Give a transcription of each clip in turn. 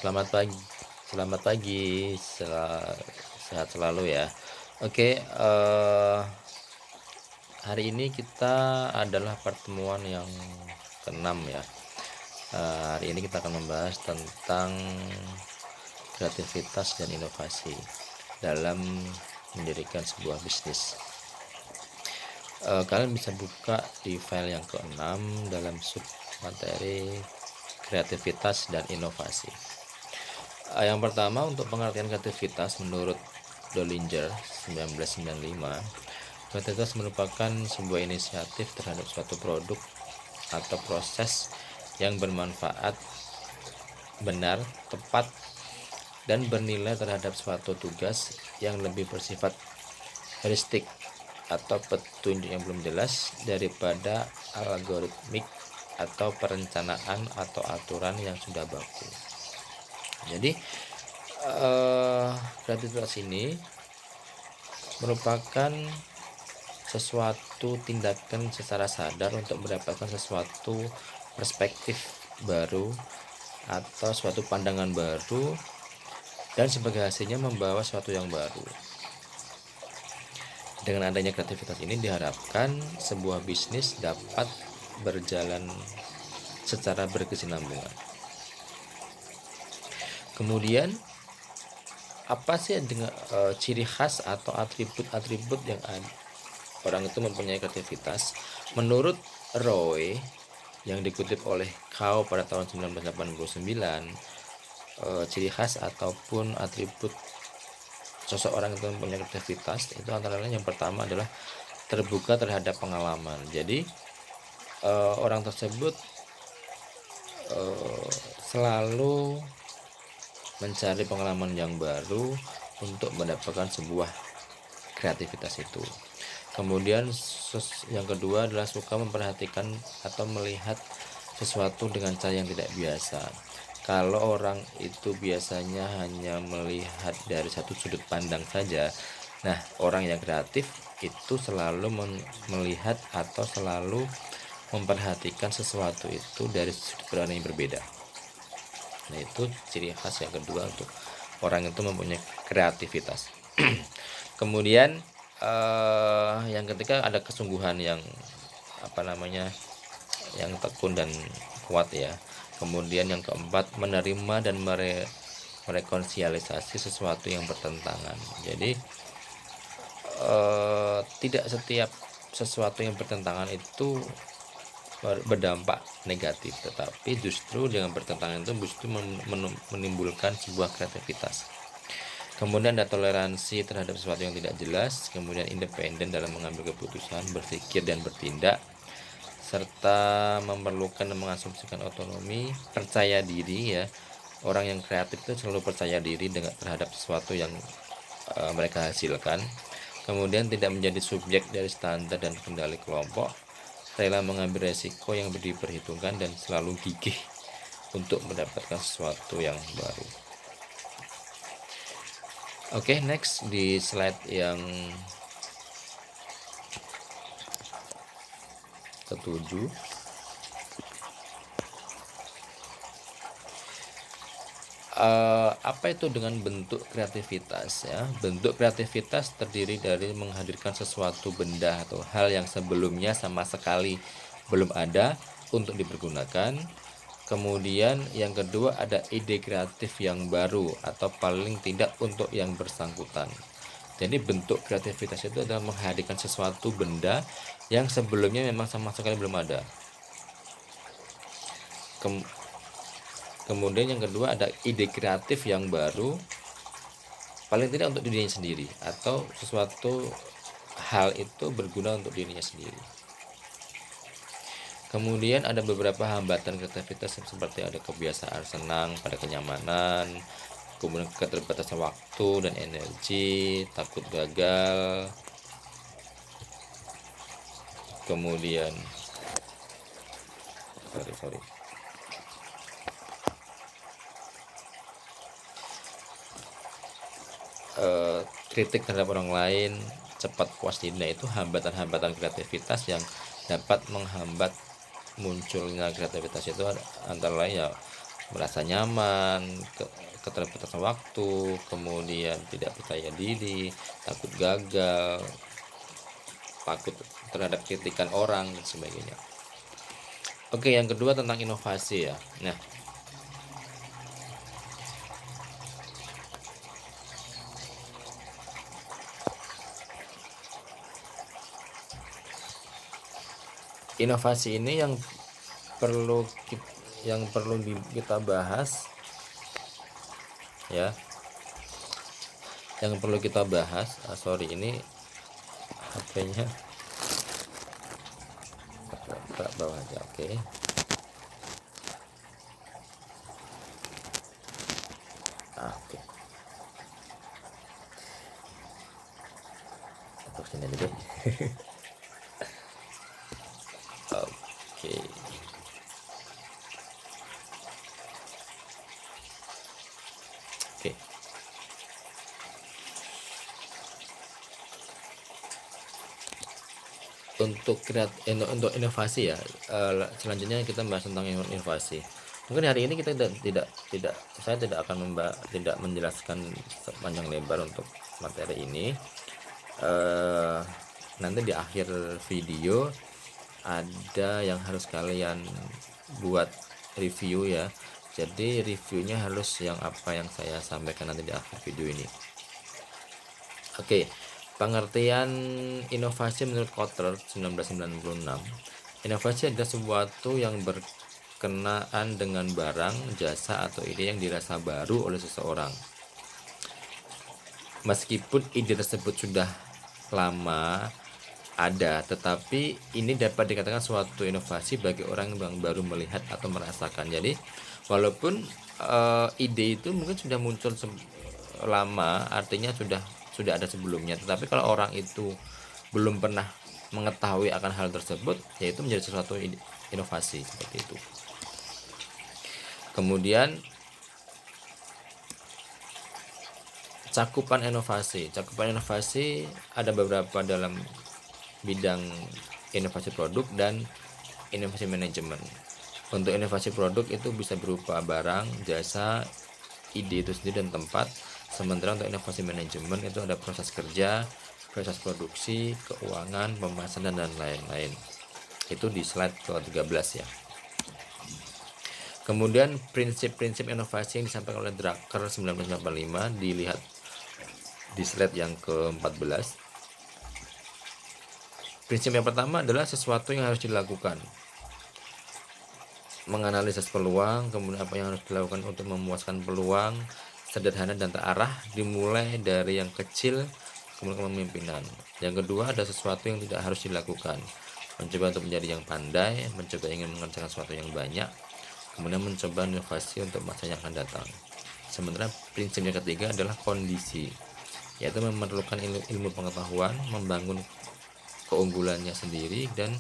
Selamat pagi, selamat pagi, sehat selalu ya. Oke, hari ini kita adalah pertemuan yang keenam ya. Hari ini kita akan membahas tentang kreativitas dan inovasi dalam mendirikan sebuah bisnis. Kalian bisa buka di file yang keenam dalam sub materi kreativitas dan inovasi. Yang pertama, untuk pengertian kreativitas menurut Dollinger 1995, kreativitas merupakan sebuah inisiatif terhadap suatu produk atau proses yang bermanfaat, benar, tepat, dan bernilai terhadap suatu tugas yang lebih bersifat heuristik atau petunjuk yang belum jelas daripada algoritmik atau perencanaan atau aturan yang sudah baku. Jadi kreativitas ini merupakan sesuatu tindakan secara sadar untuk mendapatkan sesuatu perspektif baru atau suatu pandangan baru, dan sebagai hasilnya membawa sesuatu yang baru. Dengan adanya kreativitas ini diharapkan sebuah bisnis dapat berjalan secara berkesinambungan. Kemudian apa sih dengan ciri khas atau atribut-atribut yang ada orang itu mempunyai kreativitas? Menurut Roy yang dikutip oleh Kao pada tahun 1989, ciri khas ataupun atribut seseorang itu mempunyai kreativitas itu antara lain yang pertama adalah terbuka terhadap pengalaman. Jadi orang tersebut selalu mencari pengalaman yang baru untuk mendapatkan sebuah kreativitas itu. Kemudian yang kedua adalah suka memperhatikan atau melihat sesuatu dengan cara yang tidak biasa. Kalau orang itu biasanya hanya melihat dari satu sudut pandang saja, nah orang yang kreatif itu selalu melihat atau selalu memperhatikan sesuatu itu dari sudut pandang yang berbeda. Nah, itu ciri khas yang kedua untuk orang itu mempunyai kreativitas. Kemudian yang ketiga ada kesungguhan yang yang tekun dan kuat ya. Kemudian yang keempat menerima dan merekonsiliasi sesuatu yang bertentangan. Jadi tidak setiap sesuatu yang bertentangan itu berdampak negatif, tetapi justru dengan bertentangan itu justru menimbulkan sebuah kreativitas. Kemudian ada toleransi terhadap sesuatu yang tidak jelas, kemudian independen dalam mengambil keputusan, berpikir dan bertindak, serta memerlukan dan mengasumsikan otonomi, percaya diri ya. Orang yang kreatif itu selalu percaya diri terhadap sesuatu yang mereka hasilkan. Kemudian tidak menjadi subjek dari standar dan kendali kelompok, rela mengambil resiko yang diperhitungkan, dan selalu gigih untuk mendapatkan sesuatu yang baru. Oke, next di slide yang ketujuh. Apa itu dengan bentuk kreativitas ya? Bentuk kreativitas terdiri dari menghadirkan sesuatu benda atau hal yang sebelumnya sama sekali belum ada untuk dipergunakan. Kemudian yang kedua ada ide kreatif yang baru atau paling tidak untuk yang bersangkutan. Jadi bentuk kreativitas itu adalah menghadirkan sesuatu benda yang sebelumnya memang sama sekali belum ada. Kemudian yang kedua ada ide kreatif yang baru, paling tidak untuk dirinya sendiri, atau sesuatu hal itu berguna untuk dirinya sendiri. Kemudian ada beberapa hambatan kreativitas seperti ada kebiasaan senang pada kenyamanan, kemudian keterbatasan waktu dan energi, takut gagal, kemudian kritik terhadap orang lain, cepat puas diri. Nah, itu hambatan-hambatan kreativitas yang dapat menghambat munculnya kreativitas itu antara lain ya merasa nyaman, keterbatasan waktu, kemudian tidak percaya diri, takut gagal, takut terhadap kritikan orang dan sebagainya. Oke, yang kedua tentang inovasi ya. Nah, inovasi ini yang perlu kita bahas ya. Yang perlu kita bahas, sorry ini HP-nya ke bawah aja, oke. Oke. Atau sini aja deh. Oke. Oke. Untuk inovasi ya, selanjutnya kita bahas tentang inovasi. Mungkin hari ini kita saya tidak akan tidak menjelaskan sepanjang lebar untuk materi ini. Nanti di akhir video ada yang harus kalian buat review ya. Jadi reviewnya harus yang apa yang saya sampaikan nanti di akhir video ini. Oke, pengertian inovasi menurut Kotler 1996. Inovasi adalah sesuatu yang berkenaan dengan barang, jasa, atau ide yang dirasa baru oleh seseorang. Meskipun ide tersebut sudah lama ada, tetapi ini dapat dikatakan suatu inovasi bagi orang yang baru melihat atau merasakan. Jadi walaupun ide itu mungkin sudah muncul lama, artinya sudah ada sebelumnya, tetapi kalau orang itu belum pernah mengetahui akan hal tersebut, yaitu menjadi sesuatu inovasi seperti itu. Kemudian cakupan inovasi ada beberapa dalam bidang inovasi produk dan inovasi manajemen. Untuk inovasi produk itu bisa berupa barang, jasa, ide itu sendiri dan tempat. Sementara untuk inovasi manajemen itu ada proses kerja, proses produksi, keuangan, pemasaran dan lain-lain. Itu di slide ke-13 ya. Kemudian prinsip-prinsip inovasi yang disampaikan oleh Drucker 1995 dilihat di slide yang ke-14. Prinsip yang pertama adalah sesuatu yang harus dilakukan. Menganalisis peluang, kemudian apa yang harus dilakukan untuk memuaskan peluang, sederhana dan terarah, dimulai dari yang kecil kemudian kepemimpinan. Yang kedua ada sesuatu yang tidak harus dilakukan. Mencoba untuk menjadi yang pandai, mencoba ingin mengerjakan sesuatu yang banyak, kemudian mencoba inovasi untuk masa yang akan datang. Sementara prinsip yang ketiga adalah kondisi, yaitu memerlukan ilmu pengetahuan, membangun keunggulannya sendiri, dan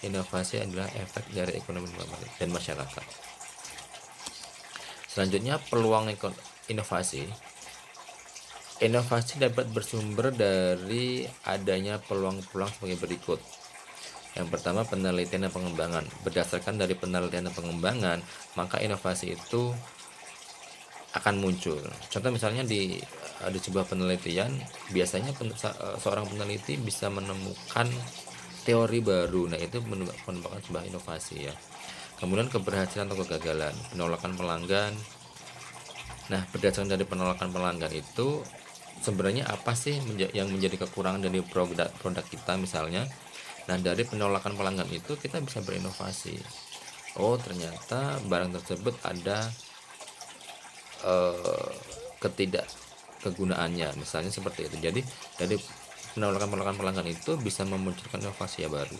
inovasi adalah efek dari ekonomi dan masyarakat. Selanjutnya peluang inovasi. Inovasi dapat bersumber dari adanya peluang-peluang sebagai berikut. Yang pertama penelitian dan pengembangan. Berdasarkan dari penelitian dan pengembangan, maka inovasi itu akan muncul. Contoh misalnya di sebuah penelitian, biasanya seorang peneliti bisa menemukan teori baru. Nah, itu merupakan sebuah inovasi ya. Kemudian keberhasilan atau kegagalan, penolakan pelanggan. Nah, berdasarkan dari penolakan pelanggan itu sebenarnya apa sih yang menjadi kekurangan dari produk kita misalnya. Nah, dari penolakan pelanggan itu kita bisa berinovasi. Oh, ternyata barang tersebut ada ketidakkegunaannya misalnya seperti itu. Jadi dari penolakan pelanggan itu bisa memunculkan inovasi yang baru.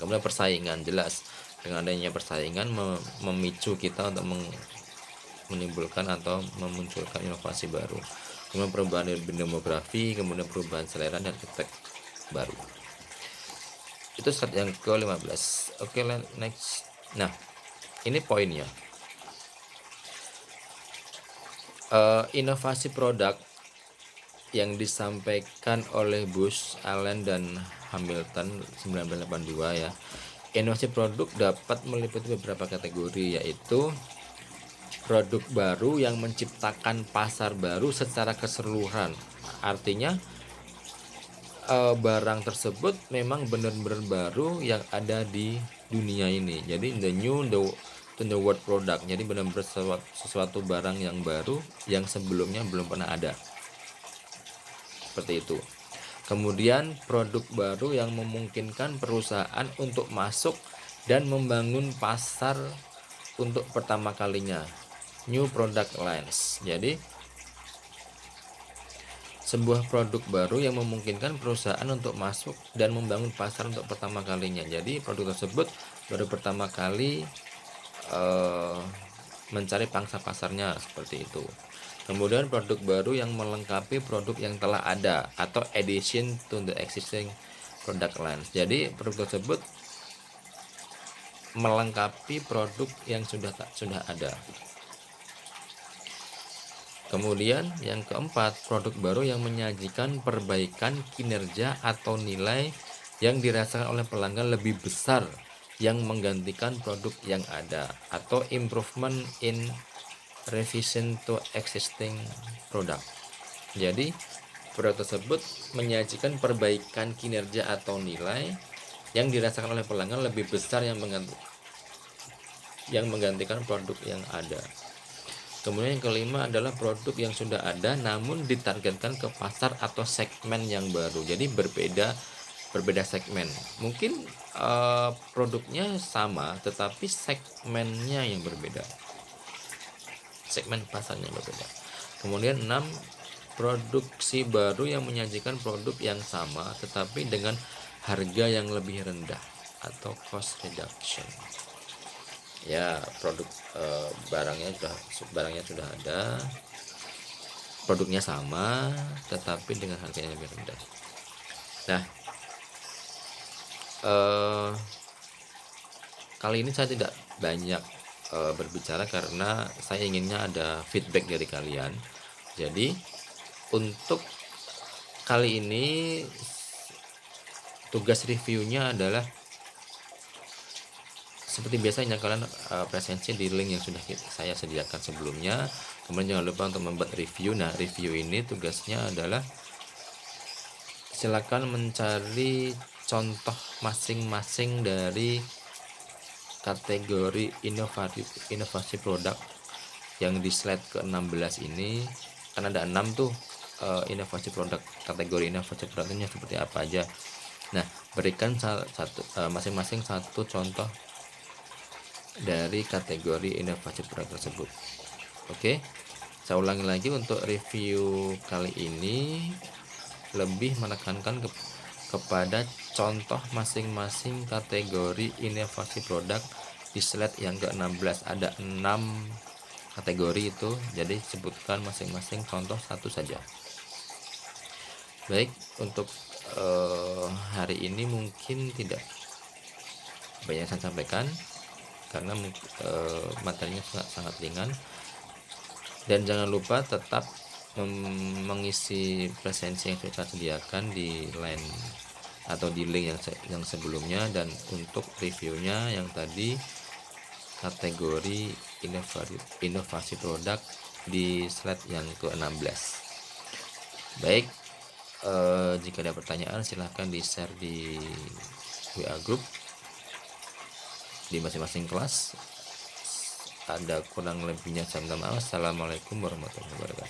Kemudian persaingan, jelas dengan adanya persaingan memicu kita untuk menimbulkan atau memunculkan inovasi baru. Kemudian perubahan demografi, kemudian perubahan selera dan efek baru. Itu slide yang ke-15. Oke, next. Nah, ini poinnya. Inovasi produk yang disampaikan oleh Bush, Allen, dan Hamilton 1982 ya. Inovasi produk dapat meliputi beberapa kategori, yaitu produk baru yang menciptakan pasar baru secara keseluruhan. Artinya barang tersebut memang benar-benar baru yang ada di dunia ini. Jadi the world product. Jadi benar-benar sesuatu barang yang baru yang sebelumnya belum pernah ada. Seperti itu. Kemudian produk baru yang memungkinkan perusahaan untuk masuk dan membangun pasar untuk pertama kalinya. New product lines. Jadi sebuah produk baru yang memungkinkan perusahaan untuk masuk dan membangun pasar untuk pertama kalinya. Jadi produk tersebut baru pertama kali mencari pangsa pasarnya, seperti itu. Kemudian produk baru yang melengkapi produk yang telah ada atau addition to the existing product lines. Jadi produk tersebut melengkapi produk yang sudah ada. Kemudian yang keempat, produk baru yang menyajikan perbaikan kinerja atau nilai yang dirasakan oleh pelanggan lebih besar yang menggantikan produk yang ada, atau improvement in revision to existing product. Jadi produk tersebut menyajikan perbaikan kinerja atau nilai yang dirasakan oleh pelanggan lebih besar yang menggantikan produk yang ada. Kemudian yang kelima adalah produk yang sudah ada namun ditargetkan ke pasar atau segmen yang baru. Jadi berbeda segmen. Mungkin produknya sama tetapi segmennya yang berbeda. Segmen pasarnya berbeda. Kemudian 6, produksi baru yang menyajikan produk yang sama tetapi dengan harga yang lebih rendah atau cost reduction. Ya, produk barangnya sudah ada, produknya sama tetapi dengan harganya lebih rendah. Nah, kali ini saya tidak banyak berbicara karena saya inginnya ada feedback dari kalian. Jadi untuk kali ini tugas reviewnya adalah seperti biasanya kalian presensi di link yang sudah saya sediakan sebelumnya. Kemudian jangan lupa untuk membuat review. Nah, review ini tugasnya adalah silakan mencari contoh masing-masing dari kategori inovasi produk yang di slide ke-16 ini. Kan ada 6 tuh inovasi produk, kategori inovasi produknya seperti apa aja. Nah, berikan masing-masing satu contoh dari kategori inovasi produk tersebut. Oke, saya ulangi lagi untuk review kali ini lebih menekankan kepada contoh masing-masing kategori inovasi produk di slide yang ke-16. Ada 6 kategori itu, jadi sebutkan masing-masing contoh satu saja. Baik, untuk hari ini mungkin tidak banyak saya sampaikan karena materinya sangat ringan, dan jangan lupa tetap mengisi presensi yang sudah saya sediakan di line atau di link yang sebelumnya. Dan untuk reviewnya yang tadi kategori inovasi produk di slide yang ke-16. Baik, jika ada pertanyaan silahkan di share di WA group di masing-masing kelas. Ada kurang lebihnya saya minta maaf. Assalamualaikum warahmatullahi wabarakatuh.